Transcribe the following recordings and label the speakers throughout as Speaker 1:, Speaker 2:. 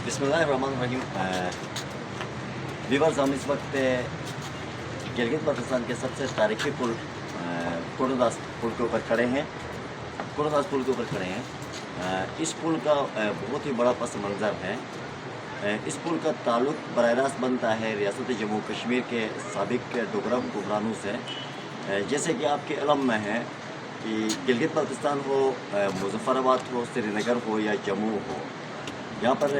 Speaker 1: बिस्मिल्लाहिर्रहमानिर्रहीम। व्यूअर्स, हम इस वक्त गिलगित बल्तिस्तान के सबसे तारीखी पुल कोटोदास पुल के ऊपर खड़े हैं। इस पुल का बहुत ही बड़ा पस मंज़र है। इस पुल का ताल्लुक़ बराह रास्त बनता है रियासत जम्मू कश्मीर के साबिक डोगरा हुक्मरानों से। जैसे कि आपके इल्म में है कि गिलगित बल्तिस्तान हो, मुज़फ़्फ़राबाद हो, श्रीनगर हो या जम्मू हो, यहाँ पर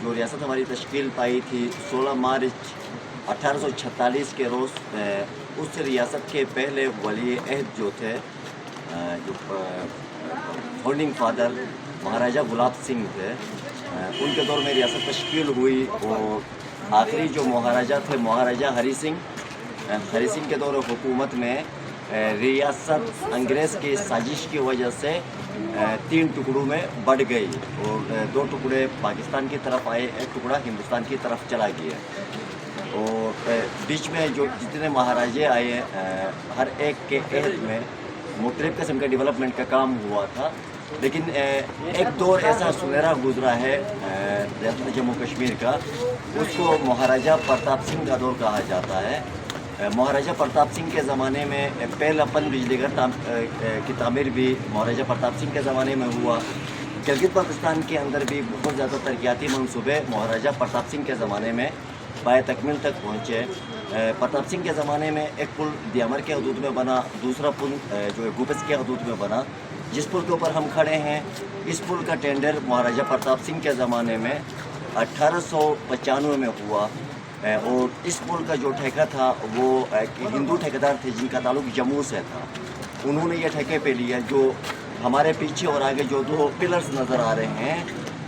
Speaker 1: जो रियासत हमारी तश्कील पाई थी 16 मार्च 1846 के रोज़, उस रियासत के पहले वली अहद जो थे, जो फाउंडिंग फादर महाराजा गुलाब सिंह थे, उनके दौर में रियासत तश्कील हुई। और आखिरी जो महाराजा थे महाराजा हरी सिंह के दौर हुकूमत में रियासत अंग्रेज़ की साजिश की वजह से 3 टुकड़ों में बढ़ गई और 2 टुकड़े पाकिस्तान की तरफ आए, 1 टुकड़ा हिंदुस्तान की तरफ चला गया। और बीच में जो जितने महाराजे आए, हर एक के अहद में मुख्तलिफ़ किस्म का डेवलपमेंट का काम हुआ था। लेकिन एक दौर ऐसा सुनहरा गुजरा है रियासत जम्मू कश्मीर का, उसको महाराजा प्रताप सिंह का दौर कहा जाता है। महाराजा प्रताप सिंह के ज़माने में पहला पन बिजली घर की तामीर भी महाराजा प्रताप सिंह के ज़माने में हुआ। गिलगित बल्तिस्तान के अंदर भी बहुत ज़्यादा तरक्याती मनसूबे महाराजा प्रताप सिंह के ज़माने में बाय तकमील तक पहुँचे। प्रताप सिंह के ज़माने में एक पुल दियामर के हदूद में बना, दूसरा पुल जो है गुबस के हदूद में बना। जिस पुल के ऊपर हम खड़े हैं, इस पुल का टेंडर महाराजा प्रताप सिंह के ज़माने में 1895 में हुआ। और इस पुल का जो ठेका था वो हिंदू ठेकेदार थे जिनका ताल्लुक़ जम्मू से था। उन्होंने ये ठेके पे लिया। जो हमारे पीछे और आगे जो 2 पिलर्स नज़र आ रहे हैं,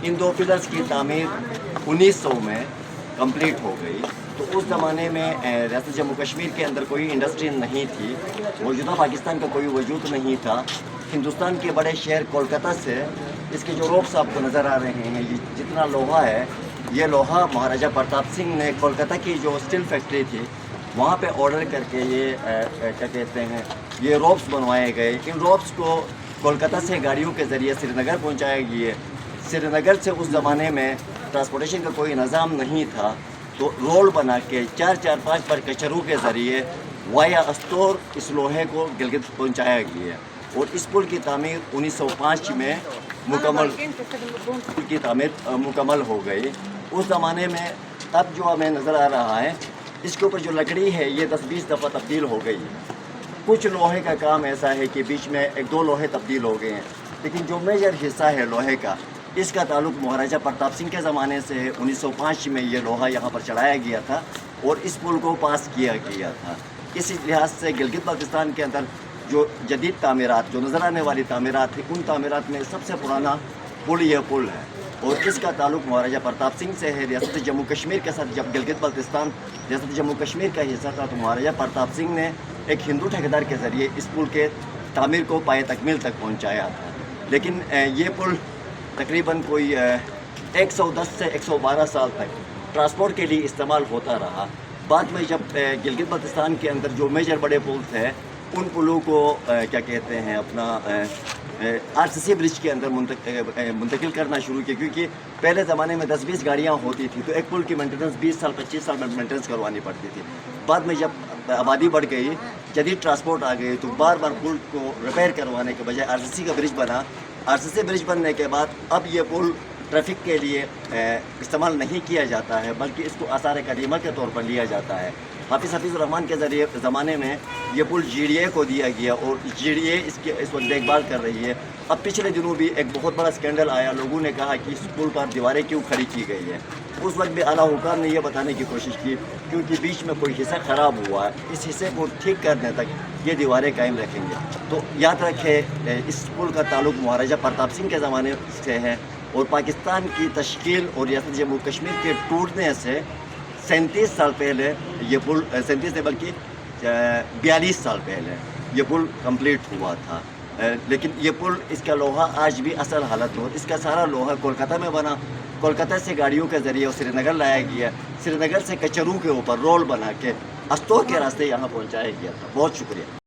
Speaker 1: इन 2 पिलर्स की तामीर 1900 में कंप्लीट हो गई। तो उस ज़माने में रियासत जम्मू कश्मीर के अंदर कोई इंडस्ट्री नहीं थी, मौजूदा पाकिस्तान का कोई वजूद नहीं था। हिंदुस्तान के बड़े शहर कोलकाता से इसके जो रोप्स आपको नज़र आ रहे हैं, ये जितना लोहा है, ये लोहा महाराजा प्रताप सिंह ने कोलकाता की जो स्टील फैक्ट्री थी वहाँ पे ऑर्डर करके ये क्या कहते हैं, ये रोप्स बनवाए गए। इन रोप्स को कोलकाता से गाड़ियों के ज़रिए श्रीनगर पहुँचाया गया। श्रीनगर से उस ज़माने में ट्रांसपोर्टेशन का कोई निज़ाम नहीं था, तो रोल बना के 4-4-5 पर कचरों के ज़रिए वाया अस्तोर इस लोहे को गिलगित पहुँचाया गया। और इस पुल की तामीर 1905 में मुकम्मल हो गई। उस ज़माने में अब जो हमें नज़र आ रहा है, इसके ऊपर जो लकड़ी है ये 10-20 दफ़ा तब्दील हो गई है। कुछ लोहे का काम ऐसा है कि बीच में 1-2 लोहे तब्दील हो गए हैं, लेकिन जो मेजर हिस्सा है लोहे का, इसका ताल्लुक़ महाराजा प्रताप सिंह के ज़माने से है। 1905 में ये लोहा यहाँ पर चढ़ाया गया था और इस पुल को पास किया गया था। इस लिहाज से गिलगित बल्तिस्तान के अंदर जो जदीद तामीरात, जो नज़र आने वाली तामीरात है, उन तामीरात में सबसे पुराना पुल यह पुल है और इसका ताल्लुक़ महाराजा प्रताप सिंह से है। रियासत जम्मू कश्मीर के साथ जब गिलगित बल्तिस्तान रियासत जम्मू कश्मीर का हिस्सा था, तो महाराजा प्रताप सिंह ने एक हिंदू ठेकेदार के ज़रिए इस पुल के तामीर को पाए तकमील तक पहुँचाया था। लेकिन ये पुल तकरीबन कोई 110 से 112 साल तक ट्रांसपोर्ट के लिए इस्तेमाल होता रहा। बाद में जब गिलगित बल्तिस्तान के अंदर जो मेजर बड़े पुल थे, उन पुलों को क्या कहते हैं, अपना RCC ब्रिज के अंदर मुंतकिल करना शुरू किया, क्योंकि पहले ज़माने में 10-20 गाड़ियाँ होती थी, तो एक पुल की मेंटेनेंस 20 साल 25 साल में मेंटेनेंस करवानी पड़ती थी। बाद में जब आबादी बढ़ गई, जदीद ट्रांसपोर्ट आ गई, तो बार बार पुल को रिपेयर करवाने के बजाय RCC का ब्रिज बना। RCC ब्रिज बनने के बाद अब ये पुल ट्रैफिक के लिए इस्तेमाल नहीं किया जाता है, बल्कि इसको आसार कदीमा के तौर पर लिया जाता है। हफीज़ रहमान के ज़रिए ज़माने में ये पुल GDA को दिया गया और GDA इसकी इस वक्त देखभाल कर रही है। अब पिछले दिनों भी एक बहुत बड़ा स्कैंडल आया, लोगों ने कहा कि इस पुल पर दीवारें क्यों खड़ी की गई है। उस वक्त भी आला हुकाम ने यह बताने की कोशिश की, क्योंकि बीच में कोई हिस्सा ख़राब हुआ है, इस हिस्से को ठीक करने तक ये दीवारें कायम रखेंगे। तो याद रखें, इस पुल का ताल्लुक़ महाराजा प्रताप सिंह के ज़माने से है और पाकिस्तान की तश्कील और रियासत जम्मू कश्मीर के टूटने से 37 साल पहले ये पुल, 37 नहीं बल्कि 42 साल पहले ये पुल कंप्लीट हुआ था। लेकिन ये पुल, इसका लोहा आज भी असल हालत में, इसका सारा लोहा कोलकाता में बना। कोलकाता से गाड़ियों के ज़रिए श्रीनगर लाया गया, श्रीनगर से कचरों के ऊपर रोल बना के अस्तोर के रास्ते यहाँ पहुँचाया गया था। बहुत शुक्रिया।